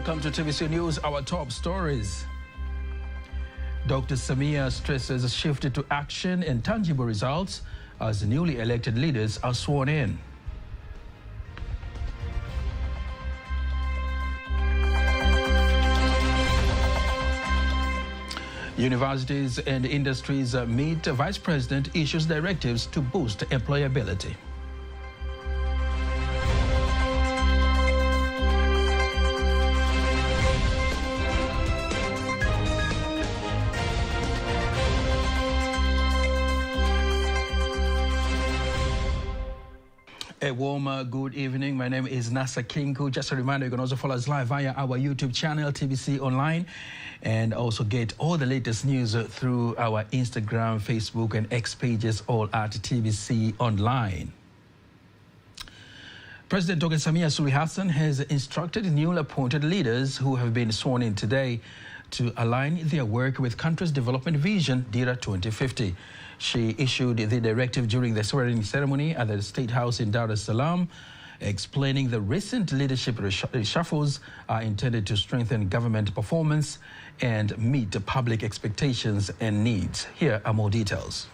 Welcome to TVC News, our top stories. Dr. Samia stresses a shift to action and tangible results as the newly elected leaders are sworn in. Universities and industries meet. Vice President issues directives to boost employability. A warm good evening. My name is Nasa Kinku. Just a reminder, you can also follow us live via our YouTube channel, TVC Online, and also get all the latest news through our Instagram, Facebook, and X pages, all at TVC Online. President Dr. Samia Suluhu Hassan has instructed newly appointed leaders who have been sworn in today to align their work with country's development vision, DIRA 2050. She issued the directive during the swearing ceremony at the State House in Dar es Salaam, explaining the recent leadership reshuffles are intended to strengthen government performance and meet public expectations and needs. Here are more details.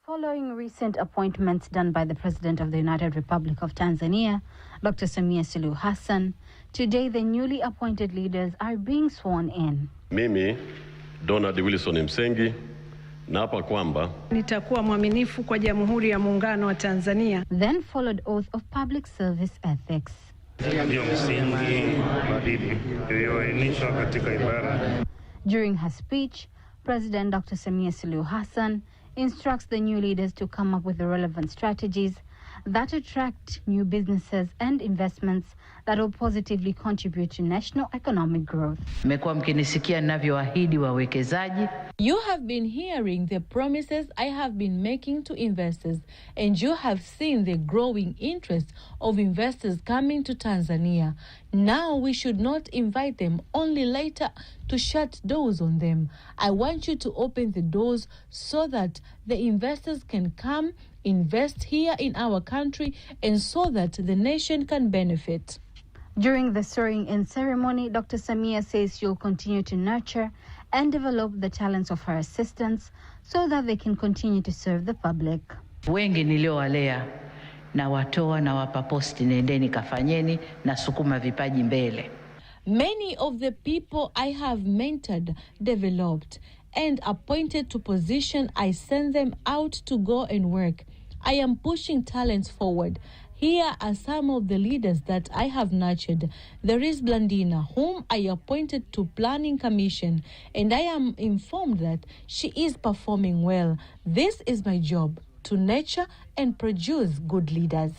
Following recent appointments done by the President of the United Republic of Tanzania, Dr. Samia Suluhu Hassan, today the newly appointed leaders are being sworn in. Mimi, Donald Wilson Msengi, naapa kwamba nitakuwa mwaminifu kwa Jamhuri ya Muungano wa Tanzania. Then followed oath of public service ethics. During her speech, President Dr. Samia Suluhu Hassan instructs the new leaders to come up with the relevant strategies that attract new businesses and investments that will positively contribute to national economic growth. Mmekuwa mkinisikia ninavyoahidi wawekezaji. You have been hearing the promises I have been making to investors, and you have seen the growing interest of investors coming to Tanzania. Now we should not invite them only later to shut doors on them. I want you to open the doors so that the investors can come, invest here in our country, and so that the nation can benefit. During the swearing-in ceremony, Dr. Samia says she'll continue to nurture and develop the talents of her assistants so that they can continue to serve the public. Wengi niliowalea na watoa na wapa posti, nendeni kafanyeni na sukuma vipaji mbele. Many of the people I have mentored, developed, and appointed to position, I send them out to go and work. I am pushing talents forward. Here are some of the leaders that I have nurtured. There is Blandina, whom I appointed to Planning Commission, and I am informed that she is performing well. This is my job, to nurture and produce good leaders.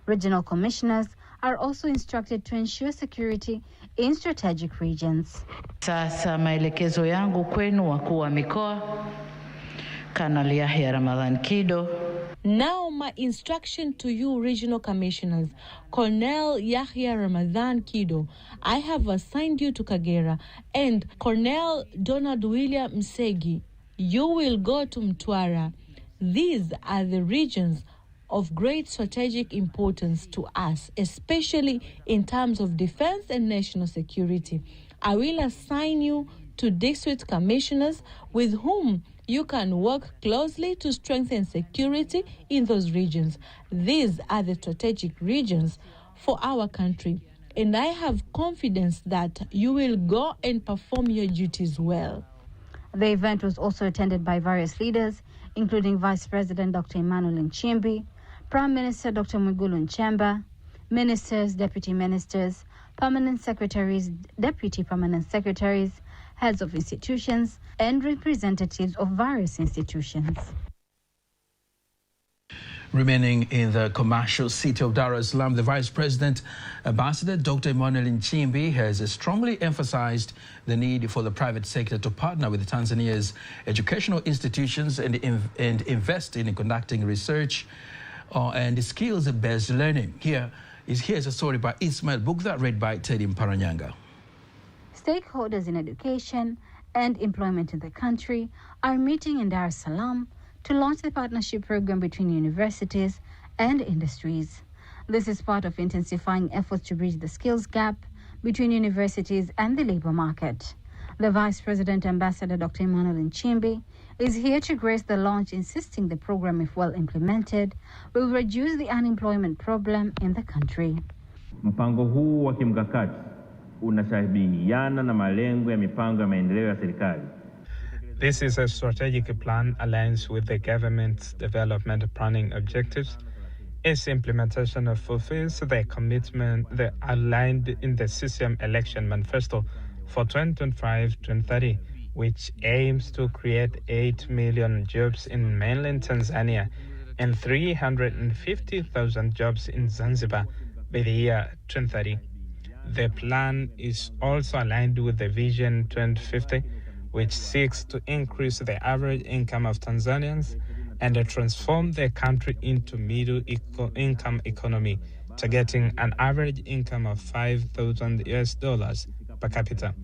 Regional commissioners are also instructed to ensure security in strategic regions. Sasa maelekezo yangu kwenu wakuu wa mikoa, Kanali Yahya Ramadhan Kido. Now my instruction to you regional commissioners, Colonel Yahya Ramadhan Kido, I have assigned you to Kagera, and Colonel Donald William Msegi, you will go to Mtwara. These are the regions of great strategic importance to us, especially in terms of defense and national security. I will assign you to district commissioners with whom you can work closely to strengthen security in those regions. These are the strategic regions for our country, and I have confidence that you will go and perform your duties well. The event was also attended by various leaders, including Vice President Dr. Emmanuel Nchimbi, Prime Minister Dr. Mwigulu Nchemba, ministers, deputy ministers, permanent secretaries, deputy permanent secretaries, heads of institutions, and representatives of various institutions. Remaining in the commercial city of Dar es Salaam, the Vice President, Ambassador Dr. Emmanuel Nchimbi, has strongly emphasized the need for the private sector to partner with Tanzania's educational institutions and invest in conducting research and skills-based learning. Here's a story by Ismail Bugda, read by Teddy Mparanyanga. Stakeholders in education and employment in the country are meeting in Dar es Salaam to launch the partnership program between universities and industries. This is part of intensifying efforts to bridge the skills gap between universities and the labor market. The Vice President, Ambassador Dr. Emmanuel Nchimbi, is here to grace the launch, insisting the program, if well implemented, will reduce the unemployment problem in the country. Mpango huu wa kimkakati unashabihiana na malengo ya mipango ya maendeleo ya serikali. This is a strategic plan aligns with the government's development planning objectives. Its implementation fulfills the commitment that aligned in the CCM election manifesto for 2025-2030, which aims to create 8 million jobs in mainland Tanzania and 350,000 jobs in Zanzibar by the year 2030. The plan is also aligned with the Vision 2050, which seeks to increase the average income of Tanzanians and transform the country into middle-income economy, targeting an average income of $5,000 per capita.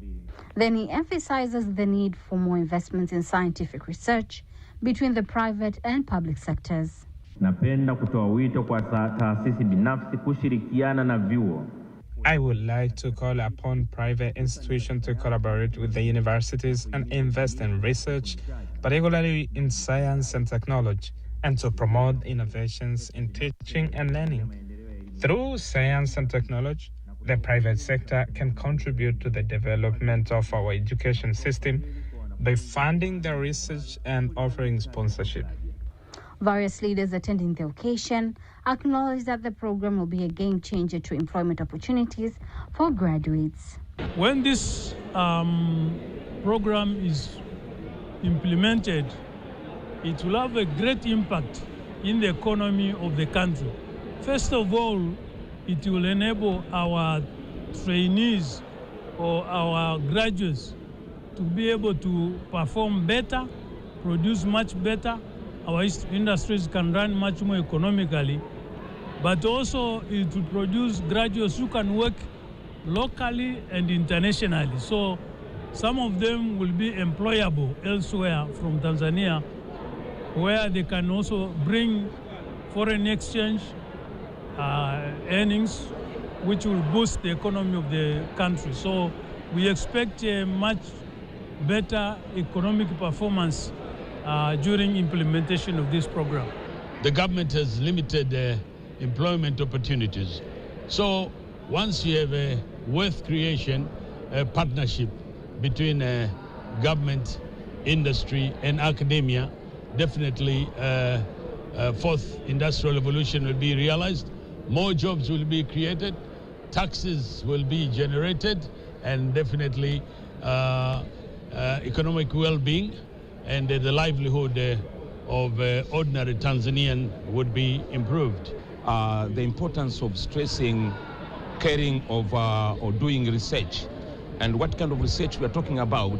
Then he emphasizes the need for more investments in scientific research between the private and public sectors. Napenda kutoa wito kwa taasisi binafsi kushirikiana na vyuo. I would like to call upon private institutions to collaborate with the universities and invest in research, particularly in science and technology, and to promote innovations in teaching and learning. Through science and technology, the private sector can contribute to the development of our education system by funding the research and offering sponsorship. Various leaders attending the occasion acknowledged that the program will be a game changer to employment opportunities for graduates. When this program is implemented, it will have a great impact in the economy of the country. First of all, it will enable our trainees or our graduates to be able to perform better, produce much better. Our industries can run much more economically, but also it will produce graduates who can work locally and internationally. So some of them will be employable elsewhere from Tanzania, where they can also bring foreign exchange earnings, which will boost the economy of the country. So we expect a much better economic performance during implementation of this program. The government has limited employment opportunities. So once you have a wealth creation partnership between government, industry, and academia, definitely fourth industrial revolution will be realized. More jobs will be created, taxes will be generated, and definitely economic well-being and the livelihood of ordinary Tanzanian would be improved. The importance of stressing caring of or doing research. And what kind of research we are talking about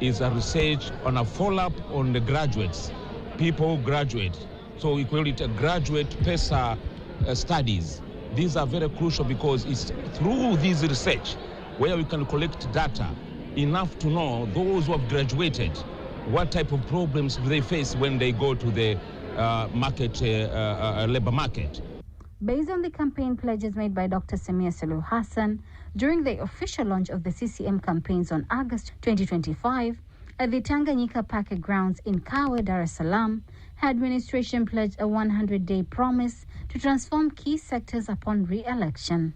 is a research on a follow-up on the graduates, people who graduate. So we call it a graduate PESA studies. These are very crucial because it's through this research where we can collect data enough to know those who have graduated, what type of problems do they face when they go to the labor market. Based on the campaign pledges made by Dr. Samia Suluhu Hassan during the official launch of the CCM campaigns on August 2025 at the Tanganyika Park grounds in Kawe, Dar es Salaam, her administration pledged a 100-day promise to transform key sectors upon re-election.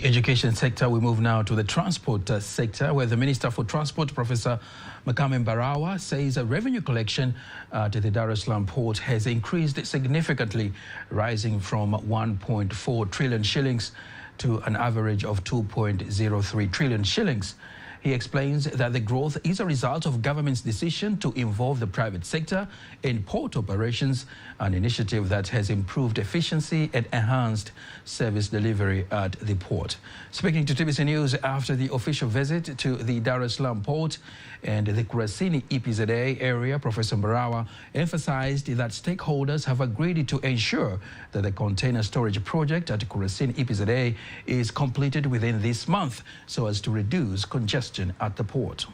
Education sector, we move now to the transport sector, where the Minister for Transport, Professor Makame Mbarawa, says revenue collection at the Dar es Salaam port has increased significantly, rising from 1.4 trillion shillings to an average of 2.03 trillion shillings. He explains that the growth is a result of government's decision to involve the private sector in port operations, an initiative that has improved efficiency and enhanced service delivery at the port. Speaking to TBC News after the official visit to the Dar es Salaam port and the Kurasini EPZA area, Professor Mbarawa emphasized that stakeholders have agreed to ensure that the container storage project at Kurasini EPZA is completed within this month so as to reduce congestion at the port.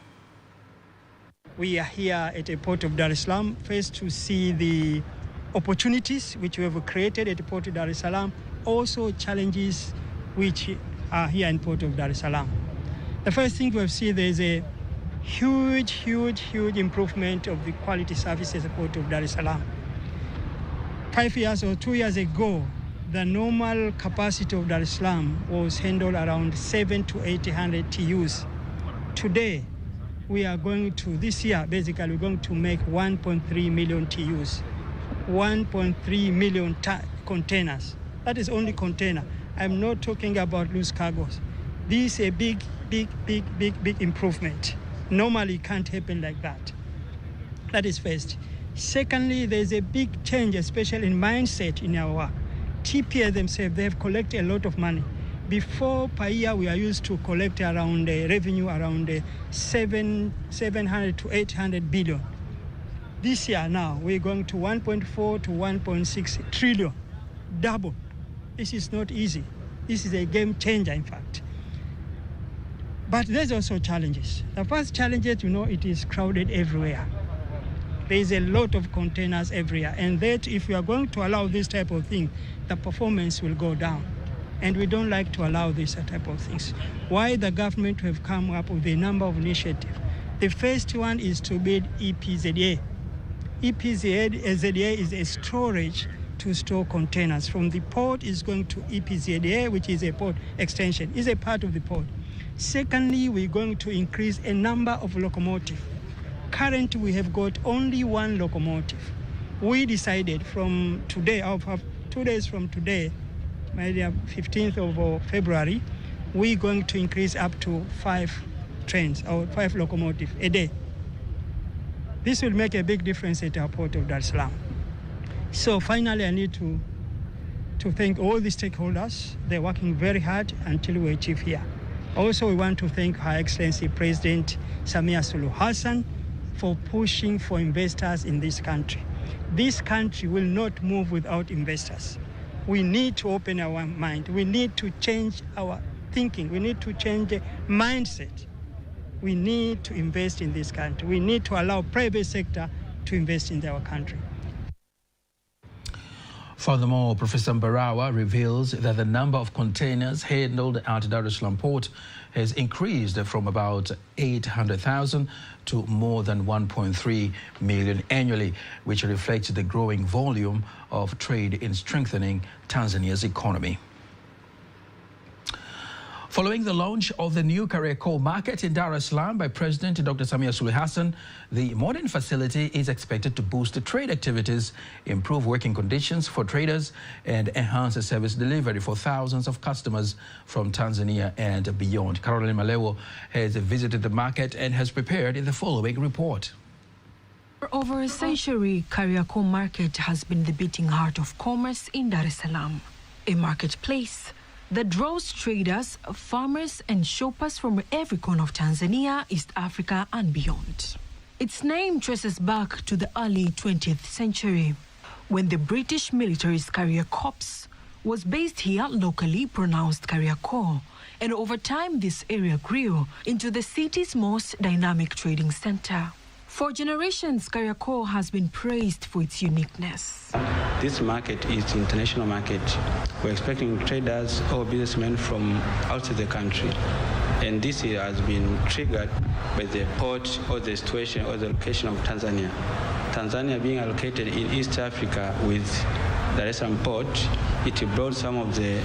We are here at the port of Dar es Salaam first to see the opportunities which we have created at the port of Dar es Salaam, also challenges which are here in Port of Dar es Salaam. The first thing we have seen, there is a huge improvement of the quality services at Port of Dar es Salaam. 5 years or 2 years ago, the normal capacity of Dar es Salaam was handled around 700 to 800 TEUs. Today, we are going to, this year, basically, we're going to make 1.3 million TEUs, 1.3 million containers. That is only container. I'm not talking about loose cargoes. This is a big improvement. Normally, it can't happen like that. That is first. Secondly, there's a big change, especially in mindset in our work. TPA themselves, they have collected a lot of money. Before, per year, we are used to collect around revenue around 700 to 800 billion. This year now, we're going to 1.4 to 1.6 trillion, double. This is not easy. This is a game changer, in fact. But there's also challenges. The first challenge is, it is crowded everywhere. There is a lot of containers everywhere. And that if we are going to allow this type of thing, the performance will go down. And we don't like to allow this type of things. Why the government have come up with a number of initiatives. The first one is to build EPZA. EPZA is a storage to store containers. From the port is going to EPZA, which is a port extension, is a part of the port. Secondly, we're going to increase a number of locomotives. Currently, we have got only one locomotive. We decided from today, 2 days from today, maybe 15th of February, we're going to increase up to 5 trains or 5 locomotives a day. This will make a big difference at our Port of Dar es Salaam. So finally, I need to thank all the stakeholders. They're working very hard until we achieve here. Also, we want to thank Her Excellency President Samia Suluhu Hassan for pushing for investors in this country. This country will not move without investors. We need to open our mind. We need to change our thinking. We need to change the mindset. We need to invest in this country. We need to allow private sector to invest in our country. Furthermore, Professor Mbarawa reveals that the number of containers handled at Dar es Salaam Port has increased from about 800,000 to more than 1.3 million annually, which reflects the growing volume of trade in strengthening Tanzania's economy. Following the launch of the new Kariakoo market in Dar es Salaam by President Dr. Samia Suluhu Hassan, the modern facility is expected to boost trade activities, improve working conditions for traders, and enhance the service delivery for thousands of customers from Tanzania and beyond. Caroline Malewo has visited the market and has prepared the following report. For over a century, Kariakoo market has been the beating heart of commerce in Dar es Salaam, a marketplace that draws traders, farmers and shoppers from every corner of Tanzania, East Africa and beyond. Its name traces back to the early 20th century, when the British military's Carrier Corps was based here, locally pronounced Kariakoo, and over time this area grew into the city's most dynamic trading center. For generations, Kariakoo has been praised for its uniqueness. This market is an international market. We're expecting traders or businessmen from outside the country. And this has been triggered by the port or the situation or the location of Tanzania. Tanzania being allocated in East Africa with Dar es Salaam port, it brought some of the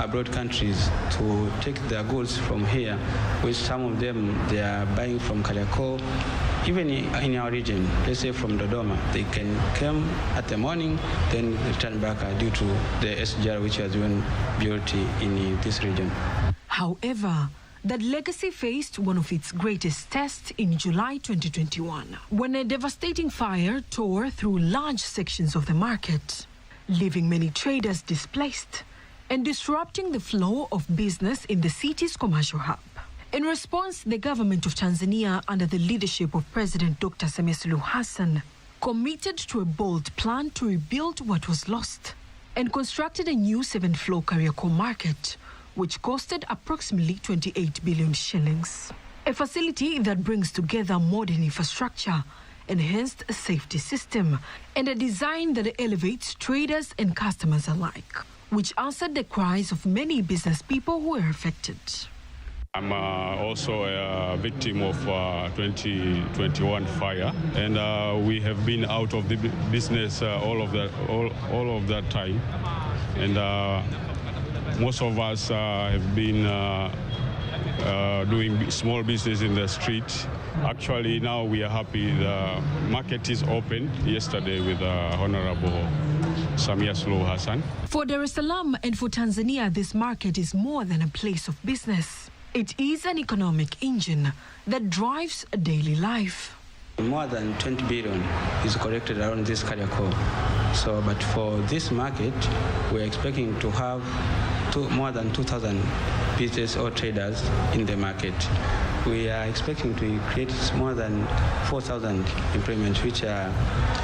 abroad countries to take their goods from here, which some of them they are buying from Kariakoo. Even in our region, let's say from Dodoma, they can come at the morning, then return back due to the SGR which has been built in this region. However, that legacy faced one of its greatest tests in July 2021, when a devastating fire tore through large sections of the market, leaving many traders displaced and disrupting the flow of business in the city's commercial hub. In response, the government of Tanzania, under the leadership of President Dr. Samia Suluhu Hassan, committed to a bold plan to rebuild what was lost and constructed a new 7-floor Kariakoo market, which costed approximately 28 billion shillings. A facility that brings together modern infrastructure, enhanced safety system, and a design that elevates traders and customers alike. which answered the cries of many business people who were affected. I'm also a victim of 2021 fire, and we have been out of the business all of that time, and most of us have been doing small business in the street. Actually, now we are happy the market is open yesterday with Honorable Samia Suluhu Hassan. For Dar es Salaam and for Tanzania, this market is more than a place of business. It is an economic engine that drives daily life. More than 20 billion is collected around this Kariakoo. But for this market, we're expecting to have more than 2,000 business or traders in the market. We are expecting to create more than 4,000 employments, which are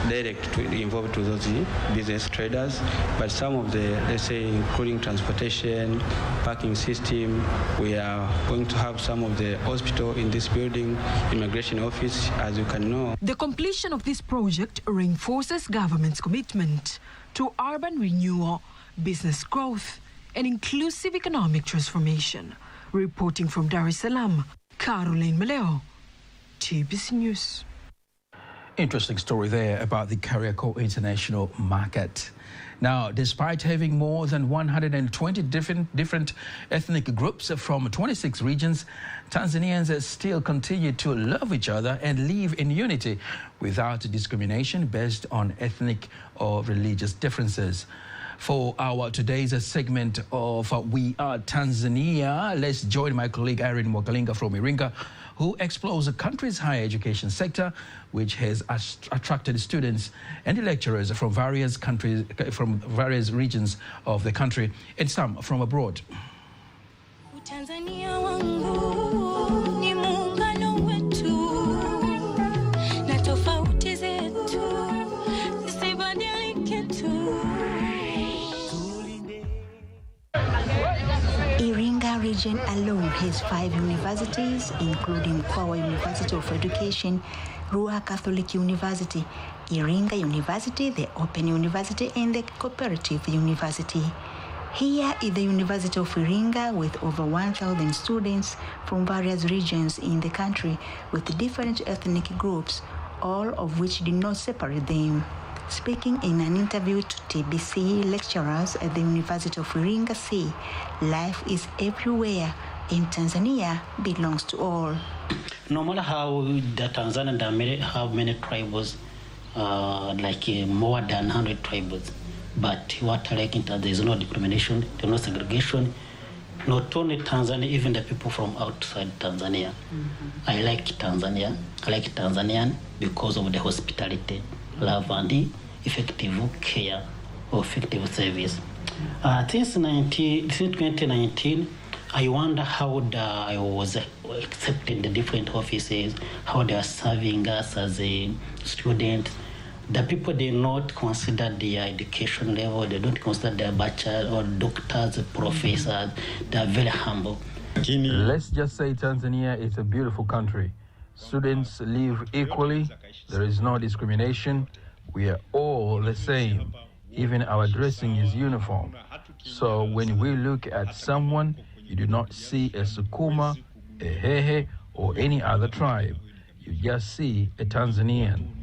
directly involved to those business traders. But some of the, let's say, including transportation, parking system, we are going to have some of the hospital in this building, immigration office, as you can know. The completion of this project reinforces government's commitment to urban renewal, business growth, and inclusive economic transformation. Reporting from Dar es Salaam, Caroline Maleo, TBC News. Interesting story there about the Kariakoo International Market. Now, despite having more than 120 different ethnic groups from 26 regions, Tanzanians still continue to love each other and live in unity without discrimination based on ethnic or religious differences. For our today's segment of We Are Tanzania, let's join my colleague Irene Mwakalinga from Iringa, who explores the country's higher education sector, which has attracted students and lecturers from various countries, from various regions of the country, and some from abroad. Iringa region alone has 5 universities, including Kwawa University of Education, Ruaha Catholic University, Iringa University, the Open University, and the Cooperative University. Here is the University of Iringa with over 1,000 students from various regions in the country with different ethnic groups, all of which did not separate them. Speaking in an interview to TBC, lecturers at the University of Iringa say life is everywhere and Tanzania belongs to all. No matter how the Tanzania have many tribes, more than 100 tribes, but what I like in Tanzania, there is no discrimination, there is no segregation. Not only Tanzania, even the people from outside Tanzania. I like Tanzania. I like Tanzanian because of the hospitality, love, and the effective care or effective service. Since 2019, I wonder how I was accepted in the different offices, how they are serving us as a student. The people, they not consider their education level, they don't consider their bachelor or doctors, professors. They are very humble. Let's just say Tanzania is a beautiful country. Students live equally. There is no discrimination. We are all the same. Even our dressing is uniform. So when we look at someone, you do not see a Sukuma, a Hehe, or any other tribe. You just see a Tanzanian.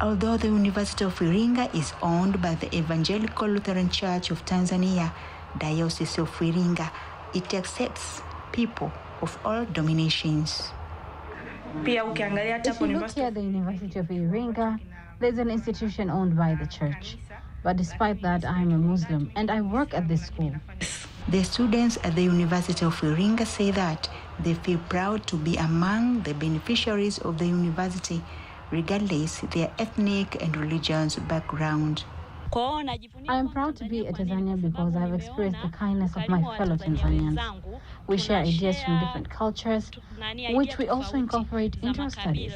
Although the University of Iringa is owned by the Evangelical Lutheran Church of Tanzania, Diocese of Iringa, it accepts people of all denominations. If you look here at the University of Iringa, there's an institution owned by the church. But despite that, I'm a Muslim and I work at this school. The students at the University of Iringa say that they feel proud to be among the beneficiaries of the university, regardless their ethnic and religious background. I am proud to be a Tanzanian because I've experienced the kindness of my fellow Tanzanians. We share ideas from different cultures, which we also incorporate into our studies.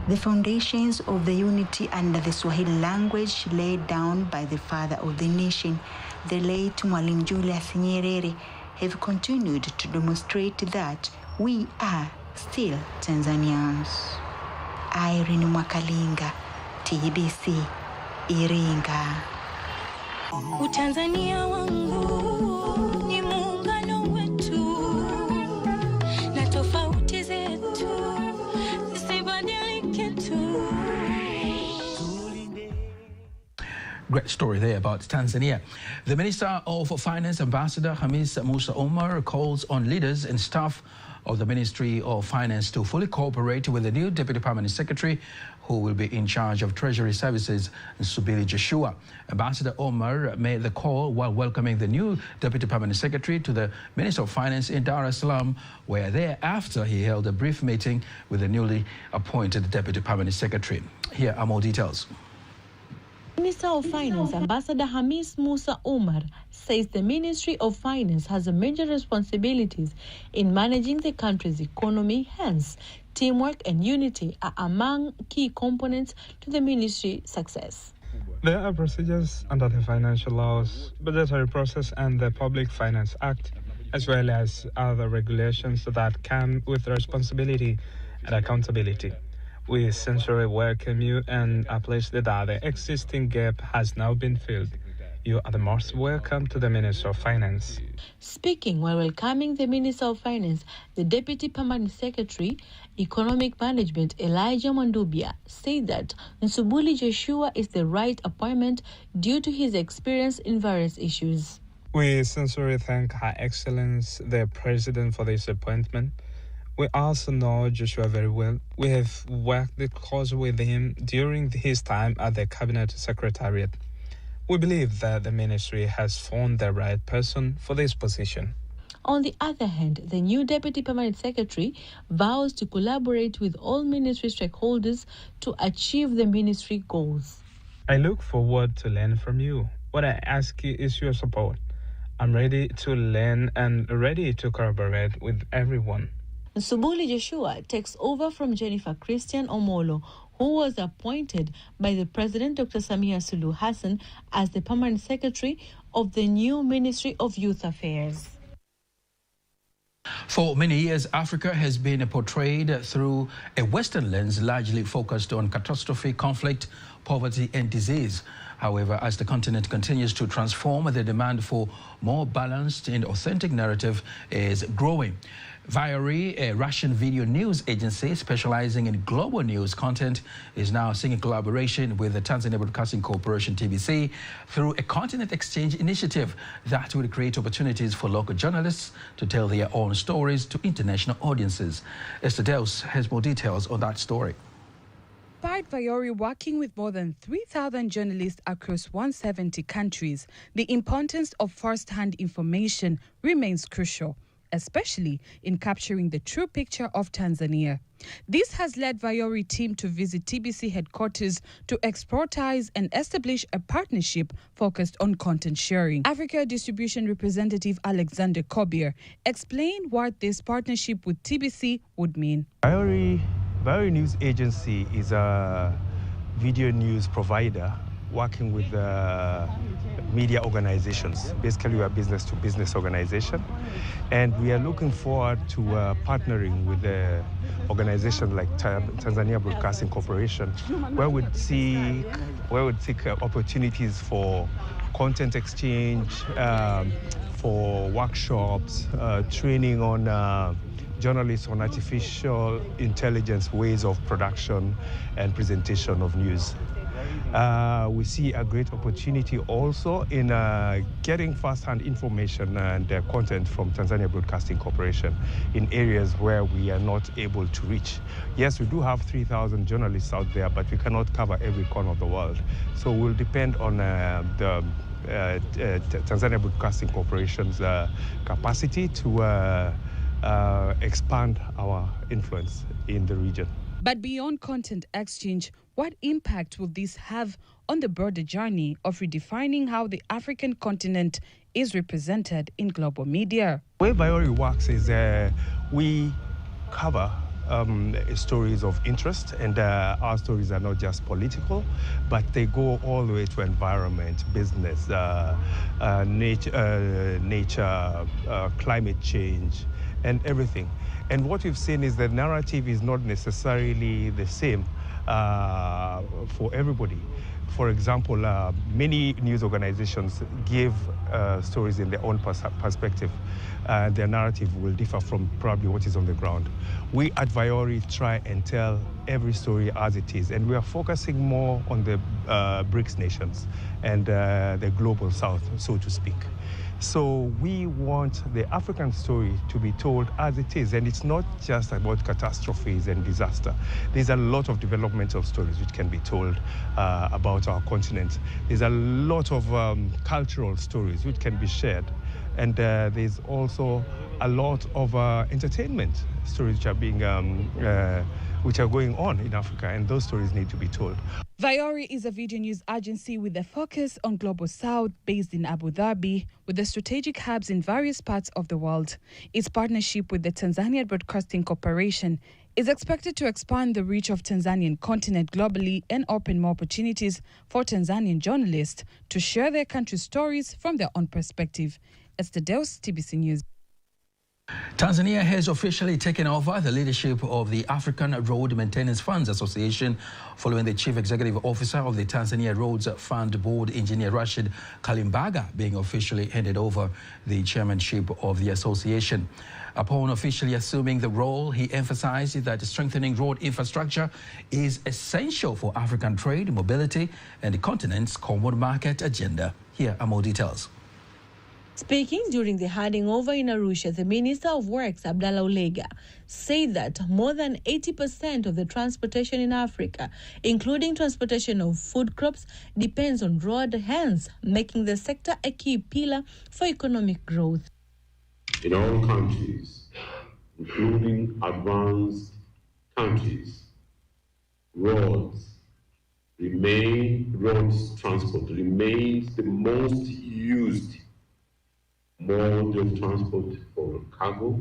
The foundations of the unity under the Swahili language laid down by the father of the nation, the late Mwalimu Julius Nyerere, have continued to demonstrate that we are still Tanzanians. Irene Mwakalinga, TBC Iringa. Utanzania wangu ni muungano wetu na tofauti zetu zisibadilike tu. Great story there about Tanzania. The Minister of Finance, Ambassador Hamis Musa Omar, calls on leaders and staff of the Ministry of Finance to fully cooperate with the new Deputy Permanent Secretary who will be in charge of Treasury Services, Subili Joshua. Ambassador Omar made the call while welcoming the new Deputy Permanent Secretary to the Minister of Finance in Dar es Salaam, where thereafter he held a brief meeting with the newly appointed Deputy Permanent Secretary. Here are more details. Minister of Finance, Ambassador Hamis Musa Omar, says the Ministry of Finance has a major responsibilities in managing the country's economy. Hence, teamwork and unity are among key components to the ministry's success. There are procedures under the financial laws, budgetary process, and the Public Finance Act, as well as other regulations that come with responsibility and accountability. We sincerely welcome you and are pleased that the existing gap has now been filled. You are the most welcome to the Minister of Finance. Speaking while welcoming the Minister of Finance, the Deputy Permanent Secretary, Economic Management, Elijah Mandubia, said that Nsubuli Joshua is the right appointment due to his experience in various issues. We sincerely thank Her Excellency, the President, for this appointment. We also know Joshua very well. We have worked closely with him during his time at the Cabinet Secretariat. We believe that the ministry has found the right person for this position. On the other hand, the new Deputy Permanent Secretary vows to collaborate with all ministry stakeholders to achieve the ministry goals. I look forward to learn from you. What I ask you is your support. I'm ready to learn and ready to collaborate with everyone. Subuli Joshua takes over from Jennifer Christian Omolo, who was appointed by the President Dr. Samia Suluhu Hassan as the Permanent Secretary of the new Ministry of Youth Affairs. For many years, Africa has been portrayed through a Western lens largely focused on catastrophe, conflict, poverty and disease. However, as the continent continues to transform, the demand for more balanced and authentic narrative is growing. Viori, a Russian video news agency specializing in global news content, is now seeking collaboration with the Tanzania Broadcasting Corporation, TBC, through a continent exchange initiative that will create opportunities for local journalists to tell their own stories to international audiences. Esther Deus has more details on that story. Despite Viori working with more than 3,000 journalists across 170 countries, the importance of first-hand information remains crucial, especially in capturing the true picture of Tanzania. This has led Viori team to visit TBC headquarters to expertise and establish a partnership focused on content sharing. Africa Distribution Representative Alexander Kobier explained what this partnership with TBC would mean. Viori News Agency is a video news provider working with media organizations. Basically, we are business-to-business organization, and we are looking forward to partnering with the organization like Tanzania Broadcasting Corporation, where we'd seek opportunities for content exchange, for workshops, training on journalists on artificial intelligence ways of production and presentation of news. We see a great opportunity also in getting first-hand information and content from Tanzania Broadcasting Corporation in areas where we are not able to reach. Yes, we do have 3,000 journalists out there, but we cannot cover every corner of the world. So we'll depend on the Tanzania Broadcasting Corporation's capacity to expand our influence in the region. But beyond content exchange, what impact will this have on the broader journey of redefining how the African continent is represented in global media? The way Viori works is we cover stories of interest, and our stories are not just political, but they go all the way to environment, business, nature, climate change, and everything. And what we've seen is the narrative is not necessarily the same for everybody. For example, many news organizations give stories in their own perspective. Their narrative will differ from probably what is on the ground. We at Viori try and tell every story as it is, and we are focusing more on the BRICS nations and the global south, so to speak. So we want the African story to be told as it is, and it's not just about catastrophes and disaster. There's a lot of developmental stories which can be told about our continent. There's a lot of cultural stories which can be shared, and there's also a lot of entertainment stories which are being which are going on in Africa, and those stories need to be told. Viori is a video news agency with a focus on Global South, based in Abu Dhabi, with the strategic hubs in various parts of the world. Its partnership with the Tanzania Broadcasting Corporation is expected to expand the reach of Tanzanian content globally and open more opportunities for Tanzanian journalists to share their country's stories from their own perspective. Esther Deus, TBC News. Tanzania has officially taken over the leadership of the African Road Maintenance Funds Association following the Chief Executive Officer of the Tanzania Roads Fund Board, Engineer Rashid Kalimbaga, being officially handed over the chairmanship of the association. Upon officially assuming the role, he emphasized that strengthening road infrastructure is essential for African trade, mobility, and the continent's common market agenda. Here are more details. Speaking during the handing over in Arusha, the Minister of Works, Abdallah Ulega, said that more than 80% of the transportation in Africa, including transportation of food crops, depends on road, hence making the sector a key pillar for economic growth. In all countries, including advanced countries, road transport remains the most used mode of transport for cargo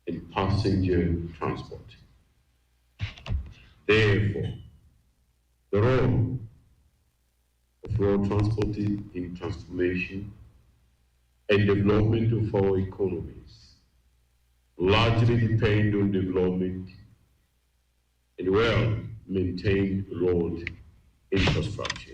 and passenger transport. Therefore, the role of road transport in transformation and development of our economies largely depend on development and well-maintained road infrastructure.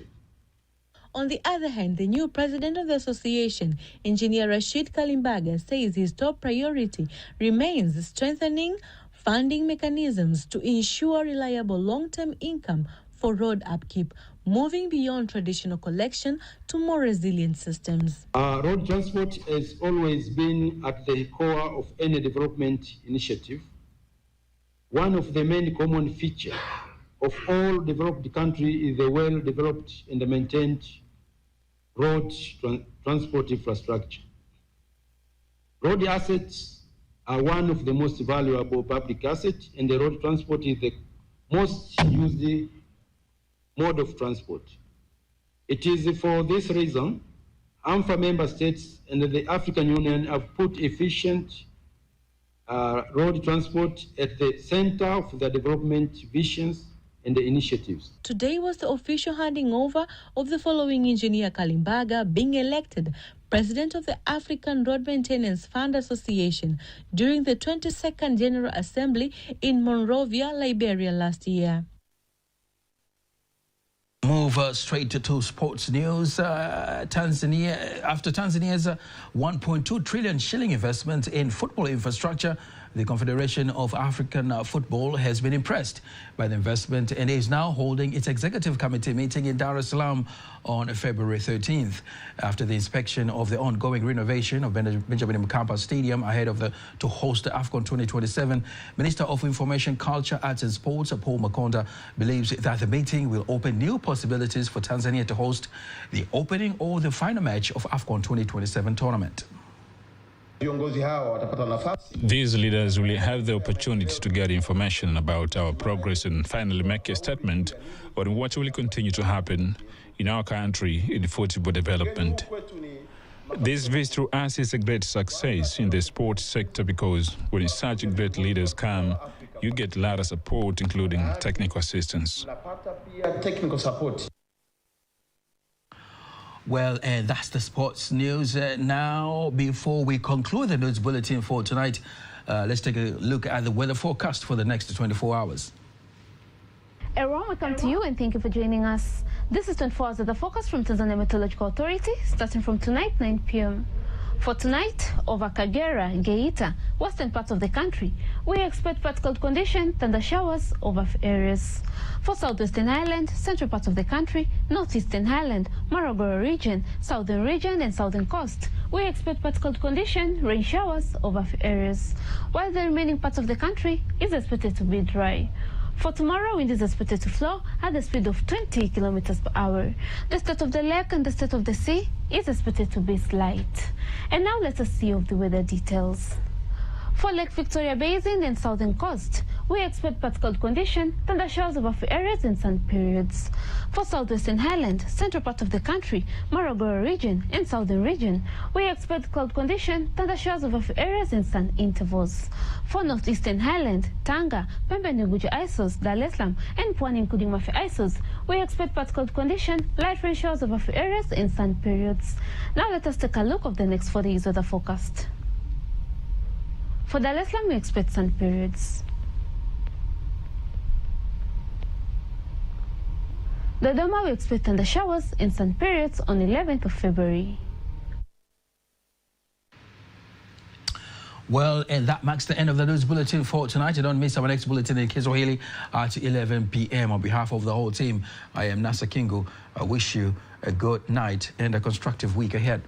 On the other hand, the new president of the association, Engineer Rashid Kalimbaga, says his top priority remains strengthening funding mechanisms to ensure reliable long-term income for road upkeep, moving beyond traditional collection to more resilient systems. Road transport has always been at the core of any development initiative. One of the main common features of all developed countries is the well-developed and maintained road transport infrastructure. Road assets are one of the most valuable public assets, and the road transport is the most used mode of transport. It is for this reason AMFA member states and the African Union have put efficient road transport at the center of the development visions and the initiatives. Today was the official handing over of the following Engineer Kalimbaga being elected President of the African Road Maintenance Fund Association during the 22nd General Assembly in Monrovia, Liberia last year. Move straight to sports news. Tanzania, after Tanzania's 1.2 trillion shilling investment in football infrastructure, the Confederation of African Football has been impressed by the investment and is now holding its executive committee meeting in Dar es Salaam on February 13th. After the inspection of the ongoing renovation of Benjamin Mkapa Stadium ahead of to host the AFCON 2027, Minister of Information, Culture, Arts and Sports, Paul Makonda, believes that the meeting will open new possibilities for Tanzania to host the opening or the final match of AFCON 2027 tournament. These leaders will have the opportunity to get information about our progress and finally make a statement on what will continue to happen in our country in football development. This visit to us is a great success in the sports sector because when such great leaders come, you get a lot of support, including technical assistance. Well, and that's the sports news. Now, before we conclude the news bulletin for tonight, let's take a look at the weather forecast for the next 24 hours. A warm welcome to you and thank you for joining us. This is 24 Hours of the Focus from Tanzania Meteorological Authority, starting from tonight, 9 p.m. For tonight, over Kagera, Geita, western parts of the country, we expect particle condition, thunder showers over areas. For southwestern Highland, central parts of the country, northeastern Highland, Morogoro region, southern region, and southern coast, we expect particle condition, rain showers over areas, while the remaining parts of the country is expected to be dry. For tomorrow, wind is expected to flow at the speed of 20 kilometers per hour. The state of the lake and the state of the sea is expected to be slight. And now let us see of the weather details. For Lake Victoria Basin and southern coast, we expect particle condition, thunder showers over areas and sun periods. For southwestern Highland, central part of the country, Morogoro region and southern region, we expect cloud condition, thunder showers over areas and sun intervals. For northeastern Highland, Tanga, Pembe Nguju Isos, Dar es Salaam and Pwani including Mafi Isos, we expect particle condition, light rain showers over areas and sun periods. Now let us take a look at the next 4 days weather forecast. For Dar es Salaam, we expect sun periods. Dodoma, we expect thunder showers and sun periods on 11th of February. Well, and that marks the end of the news bulletin for tonight. You don't miss our next bulletin in Kiswahili at 11 p.m. On behalf of the whole team, I am Nasa Kingu. I wish you a good night and a constructive week ahead.